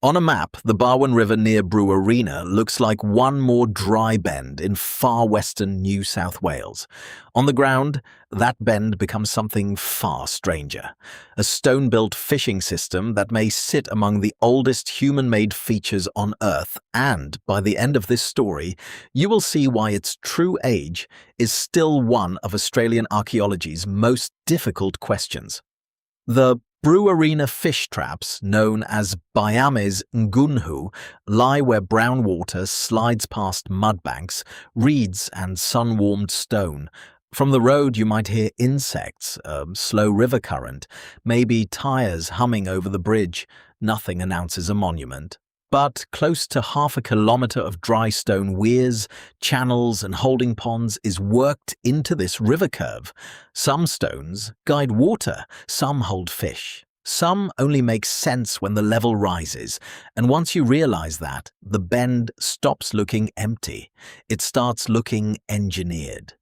On a map, the Barwon River near Brewarrina looks like one more dry bend in far western New South Wales. On the ground, that bend becomes something far stranger. A stone-built fishing system that may sit among the oldest human-made features on Earth, and by the end of this story, you will see why its true age is still one of Australian archaeology's most difficult questions. The Brewarrina Fish Traps, known as Baiame's Ngunnhu, lie where brown water slides past mudbanks, reeds and sun-warmed stone. From the road you might hear insects, a slow river current, maybe tyres humming over the bridge. Nothing announces a monument. But close to half a kilometre of dry stone weirs, channels and holding ponds is worked into this river curve. Some stones guide water, some hold fish. Some only make sense when the level rises, and once you realise that, the bend stops looking empty. It starts looking engineered.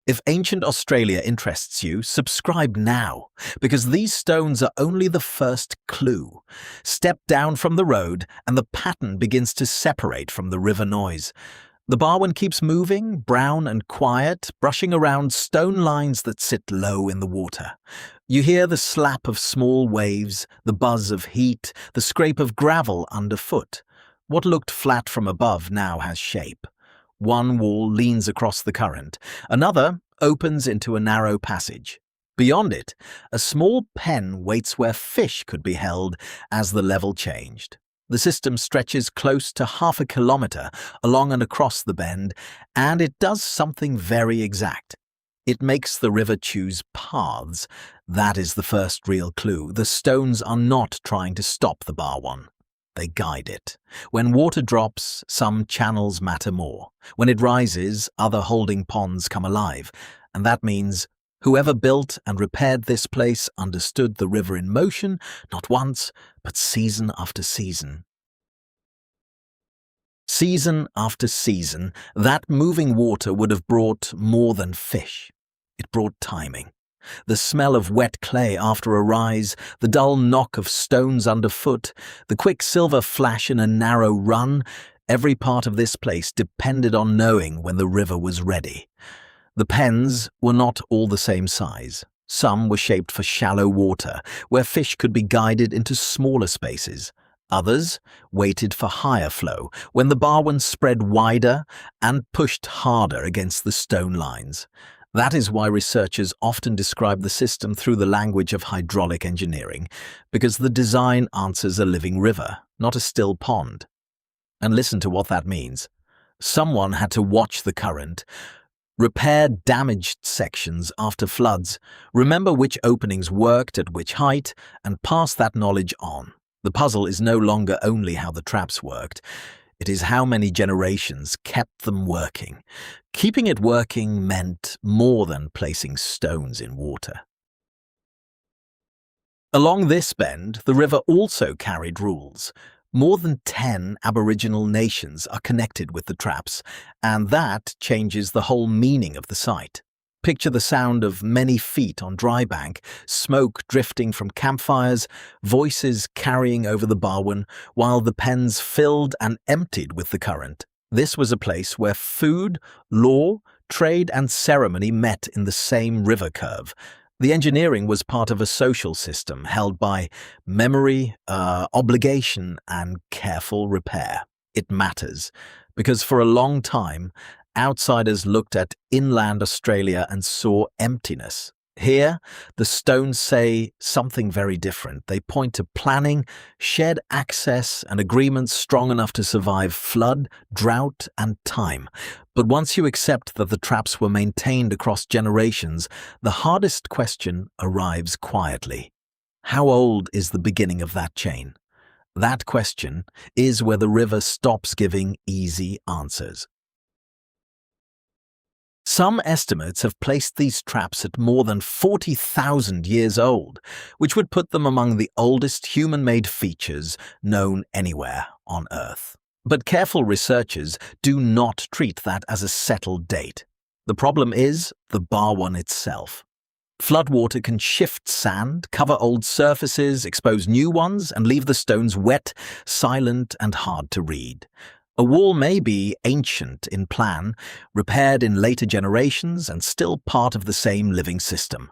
If ancient Australia interests you, subscribe now, because these stones are only the first clue. Step down from the road and the pattern begins to separate from the river noise. The Barwon keeps moving, brown and quiet, brushing around stone lines that sit low in the water. You hear the slap of small waves, the buzz of heat, the scrape of gravel underfoot. What looked flat from above now has shape. One wall leans across the current, another opens into a narrow passage. Beyond it, a small pen waits where fish could be held as the level changed. The system stretches close to half a kilometre along and across the bend, and it does something very exact. It makes the river choose paths. That is the first real clue. The stones are not trying to stop the Barwon. They guide it. When water drops, some channels matter more. When it rises, other holding ponds come alive. And that means whoever built and repaired this place understood the river in motion, not once, but season after season. Season after season, that moving water would have brought more than fish. It brought timing. The smell of wet clay after a rise, the dull knock of stones underfoot, the quick silver flash in a narrow run, every part of this place depended on knowing when the river was ready. The pens were not all the same size. Some were shaped for shallow water, where fish could be guided into smaller spaces. Others waited for higher flow, when the Barwon spread wider and pushed harder against the stone lines. That is why researchers often describe the system through the language of hydraulic engineering, because the design answers a living river, not a still pond. And listen to what that means. Someone had to watch the current, repair damaged sections after floods, remember which openings worked at which height, and pass that knowledge on. The puzzle is no longer only how the traps worked. It is how many generations kept them working. Keeping it working meant more than placing stones in water. Along this bend, the river also carried rules. More than 10 Aboriginal nations are connected with the traps, and that changes the whole meaning of the site. Picture the sound of many feet on dry bank, smoke drifting from campfires, voices carrying over the Barwon, while the pens filled and emptied with the current. This was a place where food, law, trade and ceremony met in the same river curve. The engineering was part of a social system held by memory, obligation and careful repair. It matters, because for a long time, outsiders looked at inland Australia and saw emptiness. Here, the stones say something very different. They point to planning, shared access, and agreements strong enough to survive flood, drought, and time. But once you accept that the traps were maintained across generations, the hardest question arrives quietly. How old is the beginning of that chain? That question is where the river stops giving easy answers. Some estimates have placed these traps at more than 40,000 years old, which would put them among the oldest human-made features known anywhere on Earth. But careful researchers do not treat that as a settled date. The problem is the Barwon itself. Floodwater can shift sand, cover old surfaces, expose new ones, and leave the stones wet, silent, and hard to read. A wall may be ancient in plan, repaired in later generations, and still part of the same living system.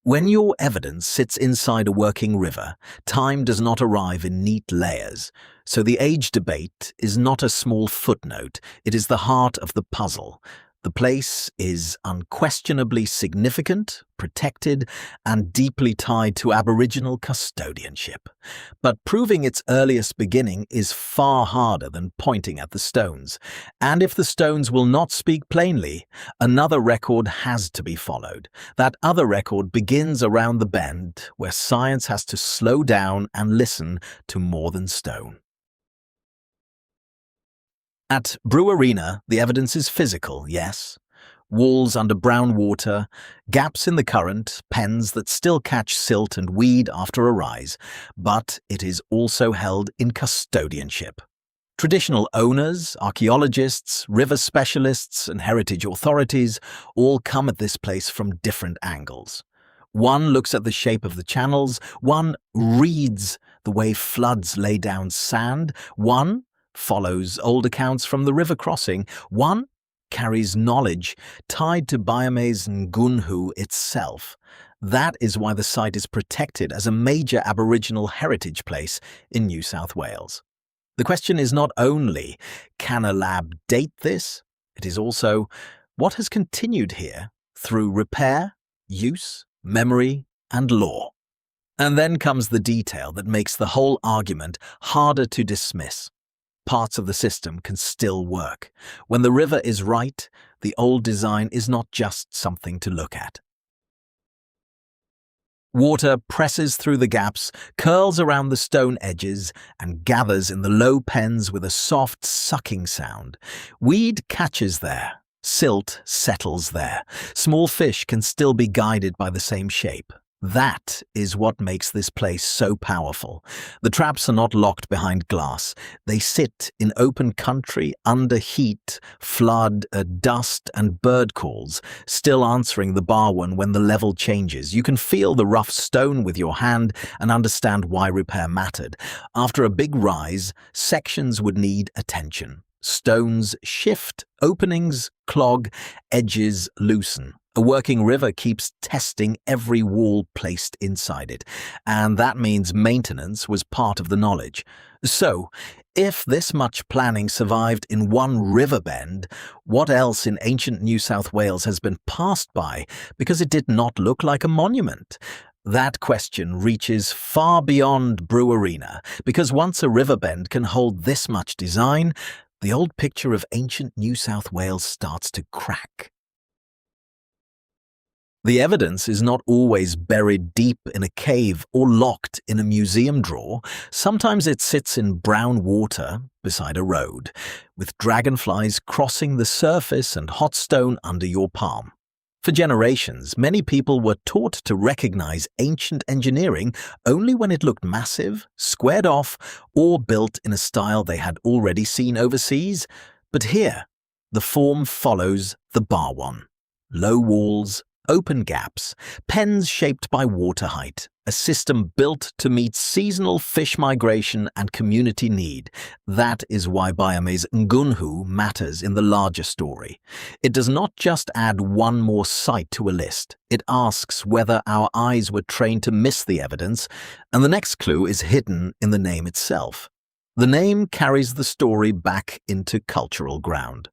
When your evidence sits inside a working river, time does not arrive in neat layers. So the age debate is not a small footnote, it is the heart of the puzzle. The place is unquestionably significant, protected, and deeply tied to Aboriginal custodianship. But proving its earliest beginning is far harder than pointing at the stones. And if the stones will not speak plainly, another record has to be followed. That other record begins around the bend, where science has to slow down and listen to more than stone. At Brewarrina, the evidence is physical, yes. Walls under brown water, gaps in the current, pens that still catch silt and weed after a rise, but it is also held in custodianship. Traditional owners, archaeologists, river specialists, and heritage authorities all come at this place from different angles. One looks at the shape of the channels, one reads the way floods lay down sand, one follows old accounts from the river crossing, one carries knowledge tied to Baiame's Ngunnhu itself. That is why the site is protected as a major Aboriginal heritage place in New South Wales. The question is not only, can a lab date this? It is also, what has continued here through repair, use, memory, and law? And then comes the detail that makes the whole argument harder to dismiss. Parts of the system can still work. When the river is right, the old design is not just something to look at. Water presses through the gaps, curls around the stone edges, and gathers in the low pens with a soft sucking sound. Weed catches there. Silt settles there. Small fish can still be guided by the same shape. That is what makes this place so powerful. The traps are not locked behind glass. They sit in open country, under heat, flood, dust, and bird calls, still answering the Barwon when the level changes. You can feel the rough stone with your hand and understand why repair mattered. After a big rise, sections would need attention. Stones shift, openings clog, edges loosen. A working river keeps testing every wall placed inside it, and that means maintenance was part of the knowledge. So, if this much planning survived in one river bend, what else in ancient New South Wales has been passed by because it did not look like a monument? That question reaches far beyond Brewarrina, because once a river bend can hold this much design, the old picture of ancient New South Wales starts to crack. The evidence is not always buried deep in a cave or locked in a museum drawer. Sometimes it sits in brown water beside a road, with dragonflies crossing the surface and hot stone under your palm. For generations, many people were taught to recognize ancient engineering only when it looked massive, squared off, or built in a style they had already seen overseas. But here, the form follows the Barwon. Low walls, open gaps, pens shaped by water height, a system built to meet seasonal fish migration and community need. That is why Baiame's Ngunnhu matters in the larger story. It does not just add one more site to a list. It asks whether our eyes were trained to miss the evidence, and the next clue is hidden in the name itself. The name carries the story back into cultural ground.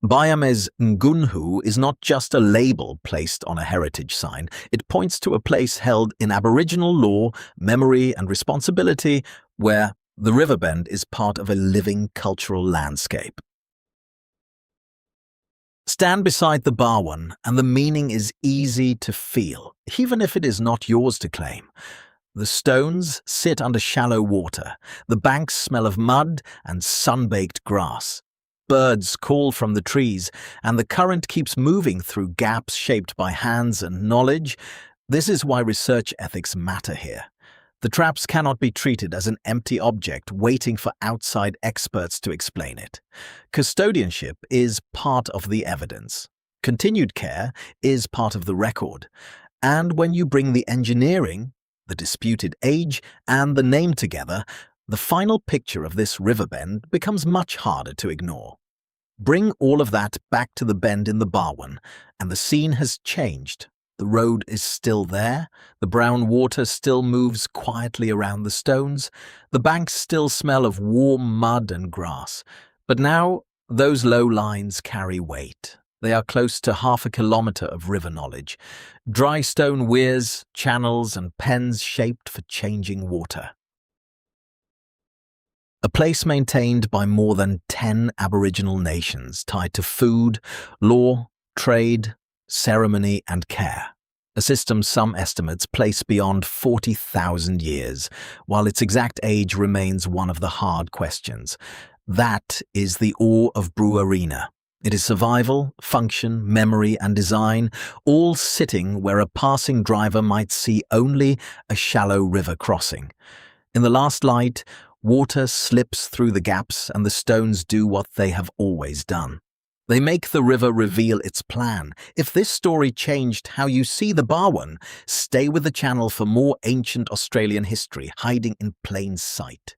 Baiame's Ngunnhu is not just a label placed on a heritage sign. It points to a place held in Aboriginal law, memory, and responsibility, where the riverbend is part of a living cultural landscape. Stand beside the Barwon, and the meaning is easy to feel, even if it is not yours to claim. The stones sit under shallow water. The banks smell of mud and sun-baked grass. Birds call from the trees, and the current keeps moving through gaps shaped by hands and knowledge. This is why research ethics matter here. The traps cannot be treated as an empty object waiting for outside experts to explain it. Custodianship is part of the evidence. Continued care is part of the record. And when you bring the engineering, the disputed age, and the name together, the final picture of this river bend becomes much harder to ignore. Bring all of that back to the bend in the Barwon, and the scene has changed. The road is still there, the brown water still moves quietly around the stones, the banks still smell of warm mud and grass. But now, those low lines carry weight. They are close to 1/2 kilometre of river knowledge. Dry stone weirs, channels, and pens shaped for changing water. A place maintained by more than 10 Aboriginal nations tied to food, law, trade, ceremony, and care. A system some estimates place beyond 40,000 years, while its exact age remains one of the hard questions. That is the awe of Brewarrina. It is survival, function, memory, and design, all sitting where a passing driver might see only a shallow river crossing. In the last light, water slips through the gaps and the stones do what they have always done. They make the river reveal its plan. If this story changed how you see the Barwon, stay with the channel for more ancient Australian history hiding in plain sight.